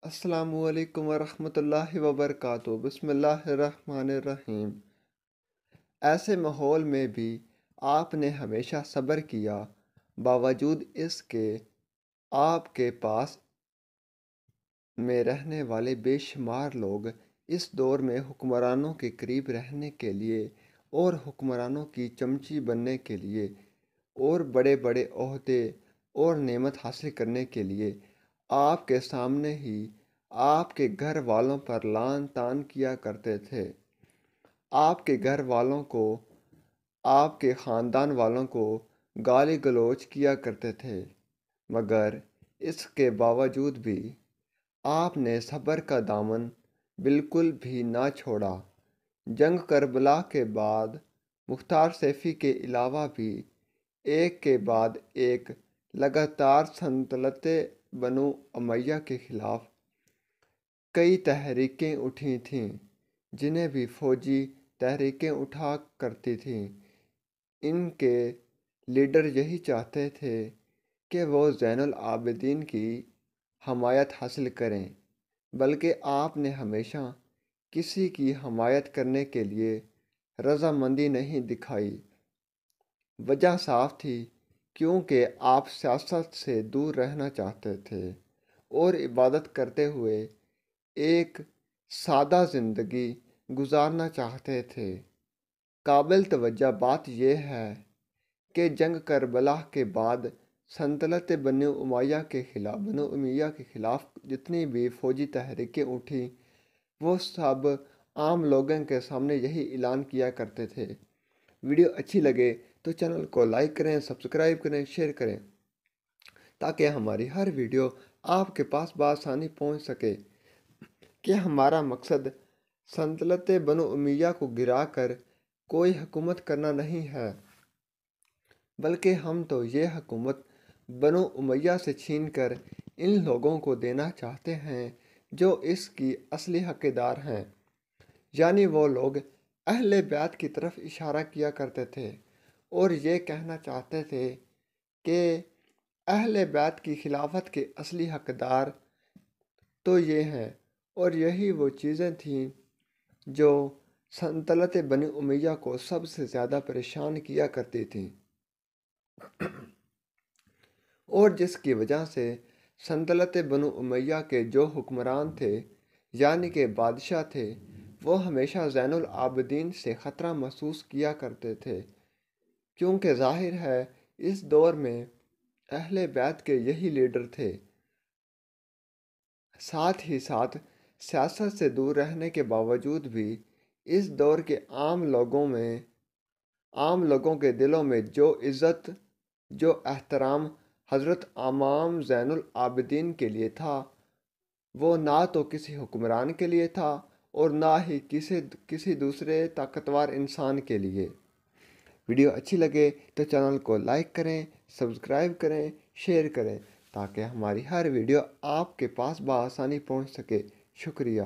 السلام علیکم ورحمۃ اللہ وبرکاتہ۔ بسم اللہ الرحمن الرحیم۔ ایسے ماحول میں بھی آپ نے ہمیشہ صبر کیا، باوجود اس کے آپ کے پاس میں رہنے والے بے شمار لوگ اس دور میں حکمرانوں کے قریب رہنے کے لیے اور حکمرانوں کی چمچی بننے کے لیے اور بڑے بڑے عہدے اور نعمت حاصل کرنے کے لیے آپ کے سامنے ہی آپ کے گھر والوں پر لعن طعن کیا کرتے تھے۔ آپ کے گھر والوں کو، آپ کے خاندان والوں کو گالی گلوچ کیا کرتے تھے، مگر اس کے باوجود بھی آپ نے صبر کا دامن بالکل بھی نہ چھوڑا۔ جنگ کربلا کے بعد مختار سیفی کے علاوہ بھی ایک کے بعد ایک لگاتار سلطنتِ بنو امیہ کے خلاف کئی تحریکیں اٹھی تھیں، جنہیں بھی فوجی تحریکیں اٹھا کرتی تھیں۔ ان کے لیڈر یہی چاہتے تھے کہ وہ زین العابدین کی حمایت حاصل کریں، بلکہ آپ نے ہمیشہ کسی کی حمایت کرنے کے لیے رضامندی نہیں دکھائی۔ وجہ صاف تھی، کیونکہ آپ سیاست سے دور رہنا چاہتے تھے اور عبادت کرتے ہوئے ایک سادہ زندگی گزارنا چاہتے تھے۔ قابل توجہ بات یہ ہے کہ جنگ کربلا کے بعد سلطنت بنو امیہ کے خلاف جتنی بھی فوجی تحریکیں اٹھیں، وہ سب عام لوگوں کے سامنے یہی اعلان کیا کرتے تھے۔ ویڈیو اچھی لگے تو چینل کو لائک کریں، سبسکرائب کریں، شیئر کریں، تاکہ ہماری ہر ویڈیو آپ کے پاس بآسانی پہنچ سکے کہ ہمارا مقصد سلطنت بنو امیہ کو گرا کر کوئی حکومت کرنا نہیں ہے، بلکہ ہم تو یہ حکومت بنو امیہ سے چھین کر ان لوگوں کو دینا چاہتے ہیں جو اس کی اصلی حقدار ہیں، یعنی وہ لوگ اہل بیت کی طرف اشارہ کیا کرتے تھے اور یہ کہنا چاہتے تھے کہ اہل بیت کی خلافت کے اصلی حقدار تو یہ ہیں، اور یہی وہ چیزیں تھیں جو سلطنت بنی امیہ کو سب سے زیادہ پریشان کیا کرتی تھیں، اور جس کی وجہ سے سلطنت بنو امیہ کے جو حکمران تھے، یعنی کہ بادشاہ تھے، وہ ہمیشہ زین العابدین سے خطرہ محسوس کیا کرتے تھے، کیونکہ ظاہر ہے اس دور میں اہل بیت کے یہی لیڈر تھے۔ ساتھ ہی ساتھ سیاست سے دور رہنے کے باوجود بھی اس دور کے عام لوگوں کے دلوں میں جو عزت، جو احترام حضرت امام زین العابدین کے لیے تھا، وہ نہ تو کسی حکمران کے لیے تھا اور نہ ہی کسی دوسرے طاقتور انسان کے لیے۔ ویڈیو اچھی لگے تو چینل کو لائک کریں، سبسکرائب کریں، شیئر کریں، تاکہ ہماری ہر ویڈیو آپ کے پاس بآسانی پہنچ سکے۔ شکریہ۔